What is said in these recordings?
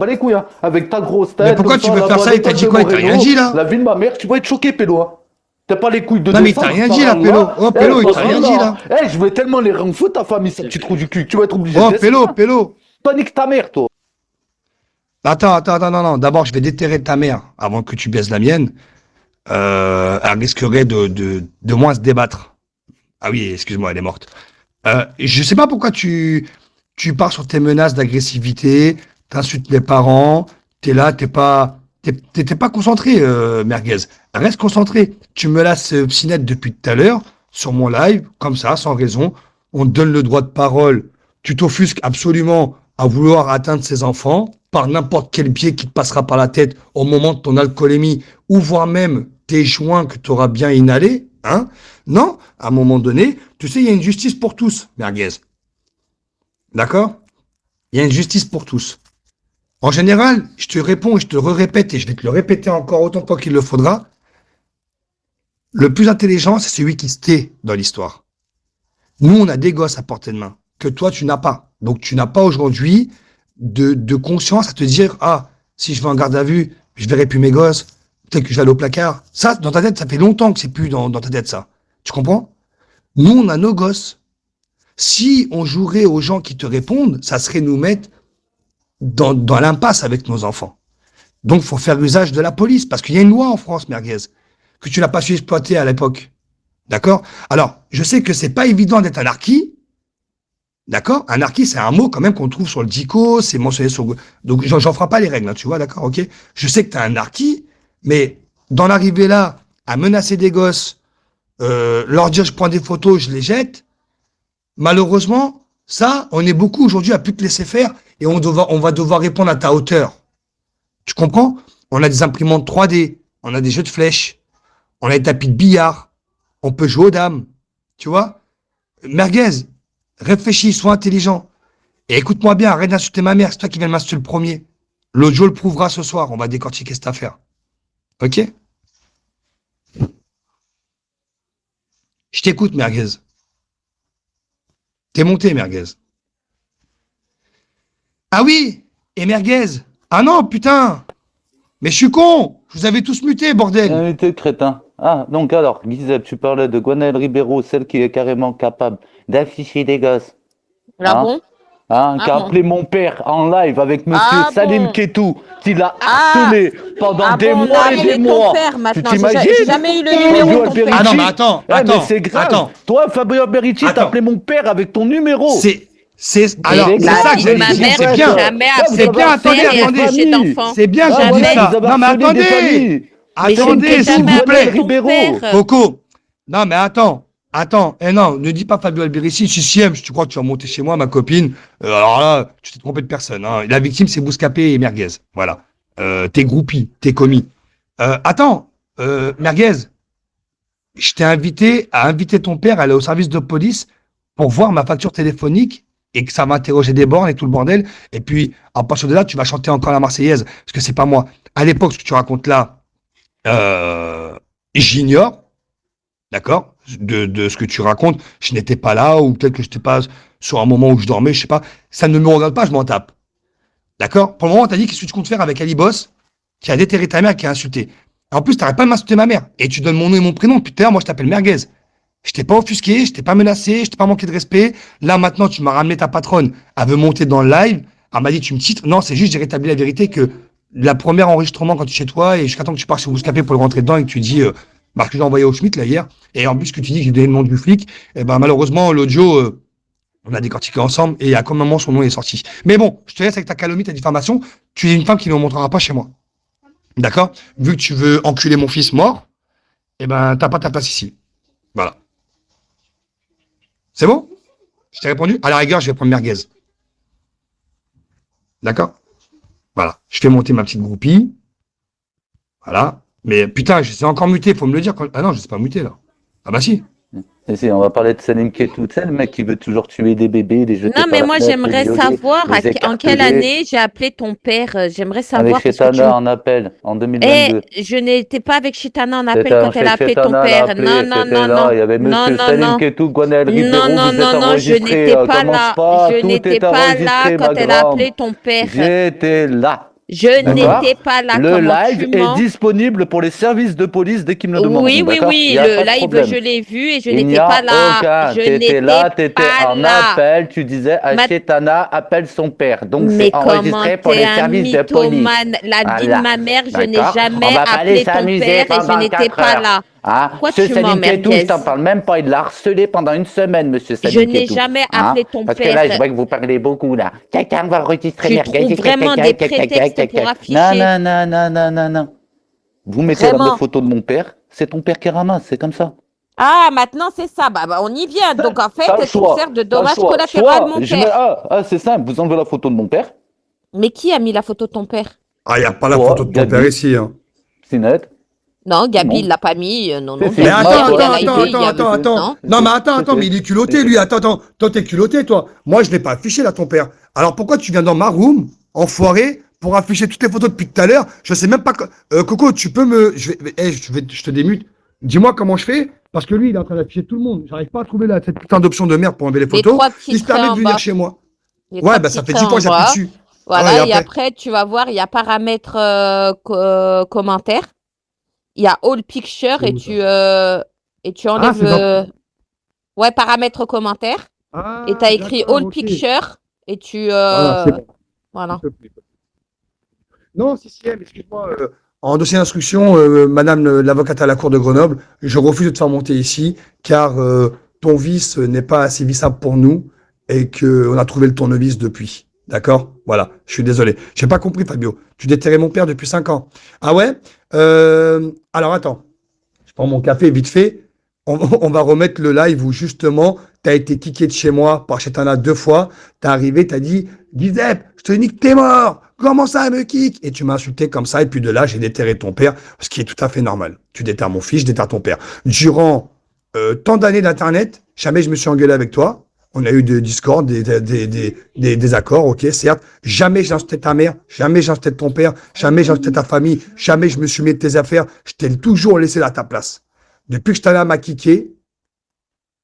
Pas les couilles, hein. Avec ta grosse tête. Mais pourquoi tu veux faire ça? Il t'a dit quoi? Il t'a rien dit, là? La vie de ma mère, tu vas être choqué, Pélo. Hein. T'as pas les couilles de Non, mais il t'a rien dit, là, Pélo. Oh, Pélo, il t'a rien dit, là. Je vais tellement les rendre fous, ta famille, ça, tu trou du cul. Tu vas être obligé de. Oh, Pélo. Toi, nique ta mère, toi. Attends, non. D'abord, je vais déterrer ta mère avant que tu baises la mienne. Elle risquerait de moins se débattre. Ah oui, excuse-moi, elle est morte. Je sais pas pourquoi tu pars sur tes menaces d'agressivité, t'insultes les parents, t'es là, t'es pas concentré, merguez. Reste concentré. Tu me lasses Psynette depuis tout à l'heure, sur mon live, comme ça, sans raison. On te donne le droit de parole. Tu t'offusques absolument à vouloir atteindre ses enfants par n'importe quel biais qui te passera par la tête au moment de ton alcoolémie, ou voire même tes joints que tu auras bien inhalés, hein. Non, à un moment donné, tu sais, il y a une justice pour tous, merguez. D'accord? Il y a une justice pour tous. En général, je te réponds et je te répète, et je vais te le répéter encore autant de fois qu'il le faudra. Le plus intelligent, c'est celui qui se tait dans l'histoire. Nous, on a des gosses à portée de main, que toi, tu n'as pas. Donc, tu n'as pas aujourd'hui de conscience à te dire, ah, si je vais en garde à vue, je verrai plus mes gosses, peut-être que je vais aller au placard. Ça, dans ta tête, ça fait longtemps que c'est plus dans ta tête, ça. Tu comprends? Nous, on a nos gosses. Si on jouerait aux gens qui te répondent, ça serait nous mettre dans l'impasse avec nos enfants. Donc, faut faire usage de la police, parce qu'il y a une loi en France, merguez, que tu n'as pas su exploiter à l'époque. D'accord? Alors, je sais que c'est pas évident d'être anarchie. D'accord? Anarchie, c'est un mot quand même qu'on trouve sur le dico, c'est mentionné sur... Donc, j'en ferai pas les règles, hein, tu vois, d'accord? Ok? Je sais que t'es anarchie, mais dans l'arrivée là, à menacer des gosses, leur dire je prends des photos, je les jette, malheureusement, ça, on est beaucoup aujourd'hui à plus te laisser faire et on va devoir répondre à ta hauteur. Tu comprends? On a des imprimantes 3D, on a des jeux de flèches, on a des tapis de billard, on peut jouer aux dames, tu vois? Merguez, réfléchis, sois intelligent. Et écoute-moi bien, arrête d'insulter ma mère, c'est toi qui viens de m'insulter le premier. L'audio le prouvera ce soir, on va décortiquer cette affaire. Ok? Je t'écoute, merguez. T'es monté, merguez. Ah oui, et merguez. Ah non, putain. Mais je suis con. Je vous avais tous mutés, bordel. Muté, crétin. Ah, donc alors, Gisèle, tu parlais de Gwenaëlle Ribeiro, celle qui est carrément capable d'afficher des gosses. Ah bon? Qui a appelé mon père en live avec monsieur Salim Ketou, qui l'a harcelé pendant des mois et des mois. Tu t'imagines? J'ai jamais eu le numéro de ton père. Ah non, mais attends. Mais c'est grave. Toi, Fabio Berici, t'as appelé mon père avec ton numéro. Alors, c'est ça que j'allais dire. C'est bien. C'est bien, attendez. C'est bien, j'ai dit ça. Non, mais attendez. Attendez, s'il vous plaît. Coco. Non, mais attends. Non, ne dis pas Fabio Alberici, si, tu crois que tu vas monter chez moi, ma copine. Alors là, tu t'es trompé de personne. Hein. La victime, c'est Bouscapé et Merguez. Voilà. T'es groupie, t'es commis. Attends, Merguez, je t'ai invité à inviter ton père à aller au service de police pour voir ma facture téléphonique et que ça va interroger des bornes et tout le bordel. Et puis, à partir de là, tu vas chanter encore la Marseillaise, parce que c'est pas moi. À l'époque, ce que tu racontes là, j'ignore. D'accord, de ce que tu racontes, je n'étais pas là, ou peut-être que je n'étais pas sur un moment où je dormais, je sais pas. Ça ne me regarde pas, je m'en tape. D'accord? Pour le moment, t'as dit qu'est-ce que tu comptes faire avec Ali Boss, qui a déterré ta mère, qui a insulté. En plus, t'arrêtes pas de m'insulter ma mère. Et tu donnes mon nom et mon prénom. Depuis tout à l'heure, moi, je t'appelle Merguez. Je t'ai pas offusqué, je t'ai pas menacé, je t'ai pas manqué de respect. Là, maintenant, tu m'as ramené ta patronne. Elle veut monter dans le live. Elle m'a dit, tu me titres. Non, c'est juste, j'ai rétabli la vérité que la première enregistrement quand tu es chez toi et jusqu'à temps que tu pars chez Bouscapé pour le rentrer dedans et que tu dis, parce que j'ai envoyé au Schmitt là hier, et en plus que tu dis que j'ai donné le nom du flic, et ben malheureusement l'audio, on a décortiqué ensemble et à quel moment son nom est sorti. Mais bon, je te laisse avec ta calomnie, ta diffamation, tu es une femme qui ne me montrera pas chez moi. D'accord? Vu que tu veux enculer mon fils mort, et ben t'as pas ta place ici. Voilà. C'est bon? Je t'ai répondu? À la rigueur, je vais prendre Merguez. D'accord? Voilà. Je fais monter ma petite groupie. Voilà. Mais putain, je sais encore muté, faut me le dire. Ah non, je sais pas muter là. Ah bah si. Si, on va parler de Salim Ketou, tu sais, le mec qui veut toujours tuer des bébés, les jeter. Non, mais moi, j'aimerais savoir en quelle année j'ai appelé ton père. J'aimerais savoir. Avec Chetana en appel, en 2022. Et je n'étais pas avec Chetana en appel quand elle a appelé ton père. Non, non, non, non. Il y avait monsieur Salim Ketou, Gwenaëlle Ribeiro. Non, non, non, non, je n'étais pas là. Je n'étais pas là quand elle a appelé ton père. J'étais là. Je D'accord. n'étais pas là. Le Comment live tu est mens? disponible pour les services de police dès qu'ils me le demanderont. Oui, oui, D'accord. Il oui. n'y a Le pas de live, problème. je l'ai vu et je Il n'y n'étais pas a là. aucun. Je T'étais là, n'étais t'étais pas en là. appel. Tu disais Ma- Achetana appelle son père. Donc Mais c'est comment enregistré pour t'es les un services de police. mythomane? La vie de Voilà. ma mère, je n'ai D'accord. On jamais va pas aller appelé ton s'amuser père et je pendant n'étais 4 pas heures. là. Hein? Pourquoi Ce tu mens, Salim Ketou, je merguez? t'en parle même pas. Il l'a harcelé pendant 1 semaine, monsieur Je Salim n'ai Ketou. jamais Hein? appelé ton Parce que là, je père. vois que vous parlez beaucoup, là. Quelqu'un va enregistrer Tu merguez. trouves vraiment des prétextes pour Non, afficher. non, non, non, non, non, non. Vous mettez la Vraiment. photo de mon père, c'est ton père qui ramasse, c'est comme ça. Ah, maintenant c'est ça. Bah, on y vient. Donc en fait, T'as le tu me choix. sers de T'as le dommage choix. collatéral, Soit mon je mets père. c'est simple, vous enlevez la photo de mon père, Mais qui a mis la photo de ton père? Ah, il n'y a pas la Toi, photo de ton Gabi. père ici. Hein. c'est net. Non, Gabi, Non. il l'a pas mis. Non, non, C'est Mais Gabi, moi, attends, il a attends, livé, attends, il y a- attends, attends, Non. Non, mais attends, C'était- mais il est culotté, lui. Attends. Toi, t'es culotté, toi. Moi, je l'ai pas affiché, là, ton père. Alors, pourquoi tu viens dans ma room, enfoiré, pour afficher toutes les photos depuis tout à l'heure? Je sais même pas. Coco, tu peux me. Je te démute. Dis-moi comment je fais. Parce que lui, il est en train d'afficher tout le monde. J'arrive pas à trouver cette putain d'option de merde pour enlever les Les photos. 3 petits Il se permet traits de en venir bas. chez moi. Les 3 Ouais, bah, ça petits fait 10 traits fois que en j'appuie bas. dessus. Voilà, Ouais, et après. après, tu vas voir, il y a paramètres commentaires. Il y a all picture et tu enlèves c'est dans- ouais, paramètres commentaires. Ah, Et tu as écrit d'accord, all ok. picture et tu Voilà, c'est bon. voilà. Non, si, excuse-moi. En dossier d'instruction, madame l'avocate à la cour de Grenoble, je refuse de te faire monter ici, car ton vice n'est pas assez vissable pour nous, et qu'on a trouvé le tournevis depuis. D'accord? Voilà, je suis désolé. J'ai pas compris, Fabio. Tu déterrais mon père depuis 5 ans. Ah ouais? Alors attends. Je prends mon café vite fait. On va remettre le live où justement, tu as été kické de chez moi par Chetana 2 fois. Tu es arrivé, tu as dit Giuseppe, je te nique, t'es mort. Comment ça, me kick? Et tu m'as insulté comme ça. Et puis de là, j'ai déterré ton père, ce qui est tout à fait normal. Tu déterres mon fils, je déterre ton père. Durant tant d'années d'Internet, jamais je me suis engueulé avec toi. On a eu des discords, des accords, ok, certes. Jamais j'ai insulté ta mère, jamais j'ai insulté ton père, jamais j'ai insulté ta famille, jamais je me suis mis de tes affaires. Je t'ai toujours laissé à ta place. Depuis que je t'avais à m'acquiquer,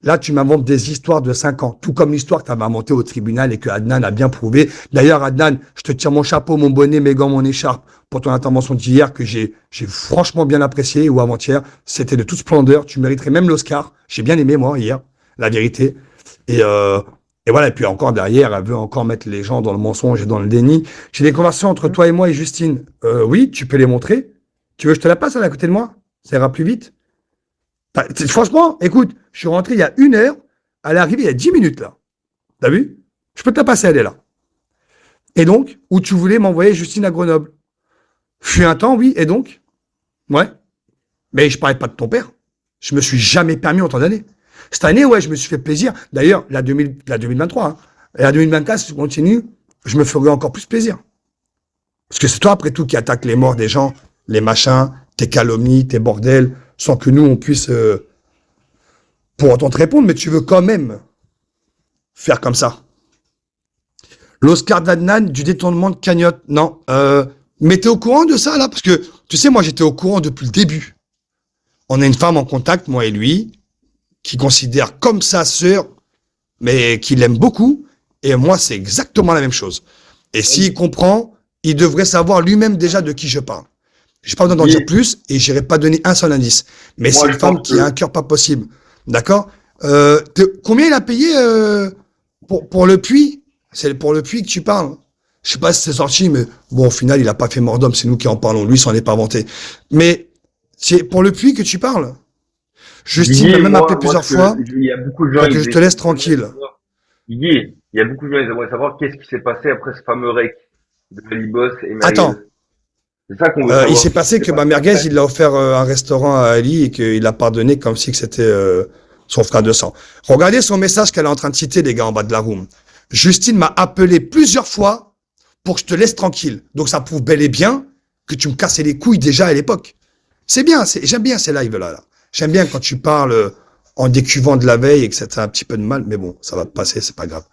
là, tu m'inventes des histoires de 5 ans, tout comme l'histoire que tu avais inventée au tribunal et que Adnan a bien prouvé. D'ailleurs, Adnan, je te tire mon chapeau, mon bonnet, mes gants, mon écharpe pour ton intervention d'hier que j'ai franchement bien apprécié, ou avant-hier. C'était de toute splendeur. Tu mériterais même l'Oscar. J'ai bien aimé, moi, hier, la vérité. Et voilà. Et puis encore derrière, elle veut encore mettre les gens dans le mensonge et dans le déni. J'ai des conversations entre toi et moi et Justine. Oui, tu peux les montrer. Tu veux que je te la passe à côté de moi? Ça ira plus vite. Franchement, écoute, je suis rentré il y a 1 heure, elle est arrivée il y a 10 minutes, là. T'as vu? Je peux te la passer, elle est là. Et donc, où tu voulais m'envoyer Justine à Grenoble? Fut un temps, oui, et donc? Ouais. Mais je parlais pas de ton père. Je me suis jamais permis autant d'années. Cette année, ouais, je me suis fait plaisir. D'ailleurs, la 2023, hein. Et la 2024, si tu continues, je me ferai encore plus plaisir. Parce que c'est toi, après tout, qui attaque les morts des gens, les machins, tes calomnies, tes bordels, sans que nous, on puisse pour autant te répondre, mais tu veux quand même faire comme ça. L'Oscar d'Adnan du détournement de cagnotte, non. Mais t'es au courant de ça, là? Parce que, tu sais, moi, j'étais au courant depuis le début. On a une femme en contact, moi et lui, qui considère comme sa sœur, mais qui l'aime beaucoup. Et moi, c'est exactement la même chose. Et s'il comprend, il devrait savoir lui-même déjà de qui je parle. J'ai pas besoin d'en dire plus et j'irai pas donner un seul indice. Mais c'est une femme qui a un cœur pas possible. D'accord? Combien il a payé pour le puits? C'est pour le puits que tu parles. Je sais pas si c'est sorti, mais bon, au final, il a pas fait mort d'homme. C'est nous qui en parlons. Lui, s'en est pas vanté. Mais c'est pour le puits que tu parles. Justine m'a même appelé plusieurs fois. Il y a beaucoup de gens. Que je te laisse tranquille. Il y a beaucoup de gens, ils aimeraient savoir qu'est-ce qui s'est passé après ce fameux rec de Libos et Merguez. Attends. C'est ça qu'on veut savoir. Il s'est passé que Merguez, il a offert un restaurant à Ali et qu'il a pardonné comme si c'était son frère de sang. Regardez son message qu'elle est en train de citer, les gars, en bas de la room. Justine m'a appelé plusieurs fois pour que je te laisse tranquille. Donc ça prouve bel et bien que tu me cassais les couilles déjà à l'époque. C'est bien, j'aime bien ces lives-là. Là. J'aime bien quand tu parles en décuvant de la veille et que ça te fait un petit peu de mal, mais bon, ça va passer, c'est pas grave.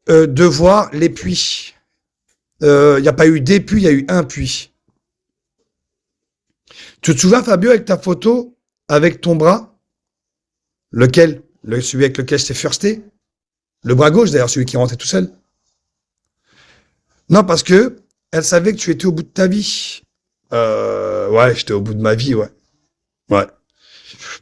De voir les puits. Il n'y a pas eu des puits, il y a eu un puits. Tu te souviens, Fabio, avec ta photo, avec ton bras? Lequel? Celui avec lequel je t'ai firsté? Le bras gauche, d'ailleurs, celui qui rentrait tout seul. Non, parce que elle savait que tu étais au bout de ta vie. Ouais, j'étais au bout de ma vie, ouais. Ouais.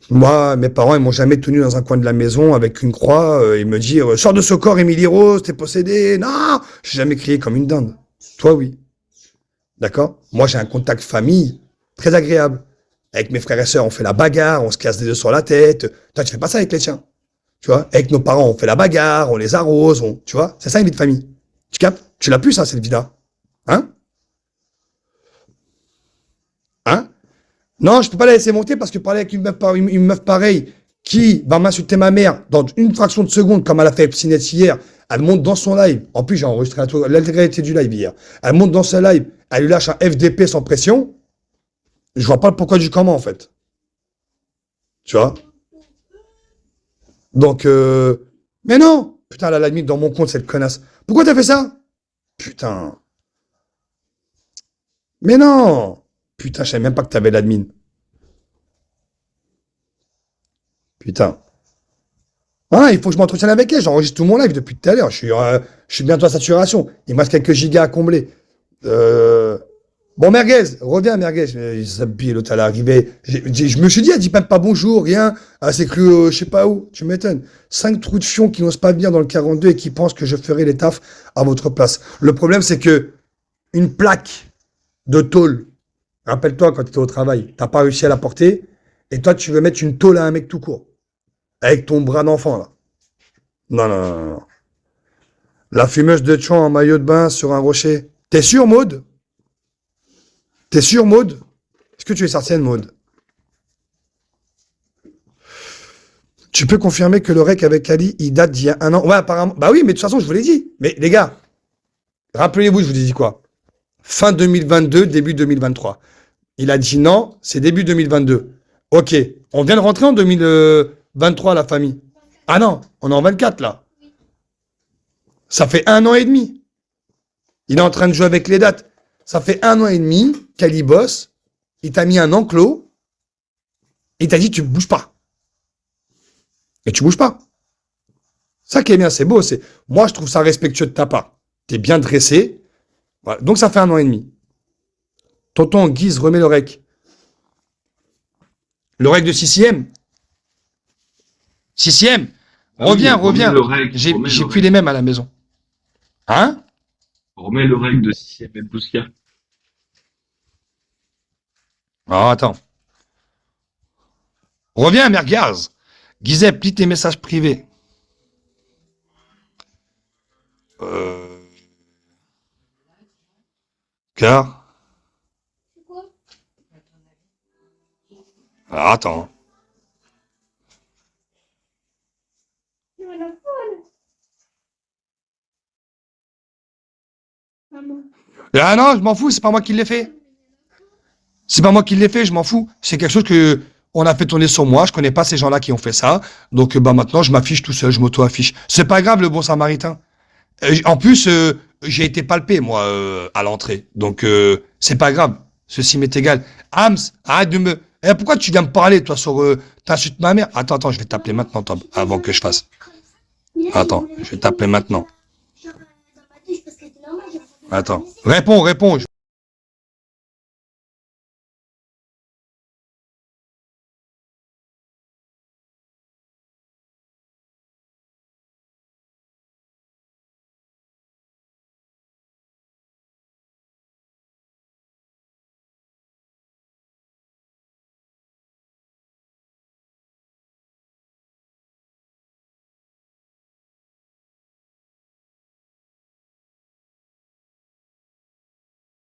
Moi, mes parents, ils m'ont jamais tenu dans un coin de la maison avec une croix et me dire sors de ce corps, Émilie Rose, t'es possédé. Non, j'ai jamais crié comme une dinde. Toi, oui. D'accord? Moi, j'ai un contact famille très agréable. Avec mes frères et sœurs, on fait la bagarre, on se casse des œufs sur la tête. Toi, tu fais pas ça avec les tiens. Tu vois? Avec nos parents, on fait la bagarre, on les arrose, tu vois? C'est ça une vie de famille. Tu captes? Tu l'as plus, ça, cette vie-là. Hein? Hein? Non, je peux pas la laisser monter parce que parler avec une meuf pareille qui va m'insulter ma mère dans une fraction de seconde, comme elle a fait Epsinette hier, elle monte dans son live. En plus, j'ai enregistré l'intégralité du live hier. Elle monte dans son live, elle lui lâche un FDP sans pression. Je vois pas le pourquoi du comment, en fait. Tu vois? Donc, mais non! Putain, elle a la limite dans mon compte, cette connasse. Pourquoi t'as fait ça? Putain. Mais non! Putain, je savais même pas que t'avais l'admin. Putain. Ah, il faut que je m'entretienne avec elle. J'enregistre tout mon live depuis tout à l'heure. Je suis bientôt à saturation. Il me reste quelques gigas à combler. Bon, Merguez, reviens, Merguez. Zabi, l'autre, elle est arrivée. Je me suis dit, elle dit même pas bonjour, rien. Elle s'est cru, je sais pas où. Tu m'étonnes. 5 trous de fion qui n'osent pas venir dans le 42 et qui pensent que je ferai les tafs à votre place. Le problème, c'est que une plaque de tôle, rappelle-toi quand tu étais au travail, t'as pas réussi à la porter, et toi, tu veux mettre une tôle à un mec tout court. Avec ton bras d'enfant, là. Non, non, non, non. La fumeuse de Tchon en maillot de bain sur un rocher. T'es sûr, Maud? T'es sûr, Maud? Est-ce que tu es certaine, Maud? Tu peux confirmer que le rec avec Ali, il date d'il y a un an? Ouais, apparemment. Bah oui, mais de toute façon, je vous l'ai dit. Mais les gars, rappelez-vous, je vous ai dit quoi? Fin 2022, début 2023. Il a dit non, c'est début 2022. Ok, on vient de rentrer en 2023, la famille. Ah non, on est en 24 là. Ça fait 1 an et demi. Il est en train de jouer avec les dates. Ça fait 1 an et demi qu'Ali bosse. Il t'a mis un enclos. Il t'a dit tu ne bouges pas. Et tu bouges pas. Ça qui est bien, c'est beau. Moi, je trouve ça respectueux de ta part. T'es bien dressé. Voilà. Donc ça fait 1 an et demi. Tonton Guise remet le rec. Le rec de 6e. 6e. Reviens. J'ai plus les mêmes à la maison. Hein? Remets le règle de 6e et Pouska. Oh, attends. Reviens, Merguez. Guizet, plie tes messages privés. Car. Alors, attends. Ah non, je m'en fous, c'est pas moi qui l'ai fait. C'est pas moi qui l'ai fait, je m'en fous. C'est quelque chose que on a fait tourner sur moi, je connais pas ces gens-là qui ont fait ça. Donc bah maintenant je m'affiche tout seul, je m'auto-affiche. C'est pas grave le bon samaritain. En plus, j'ai été palpé moi à l'entrée. Donc c'est pas grave. Ceci m'est égal. Hams, arrête de me. Pourquoi tu viens me parler toi sur t'insultes ma mère? Attends, je vais t'appeler maintenant, Tom, avant que je fasse. Attends, je vais t'appeler maintenant. Attends, réponds.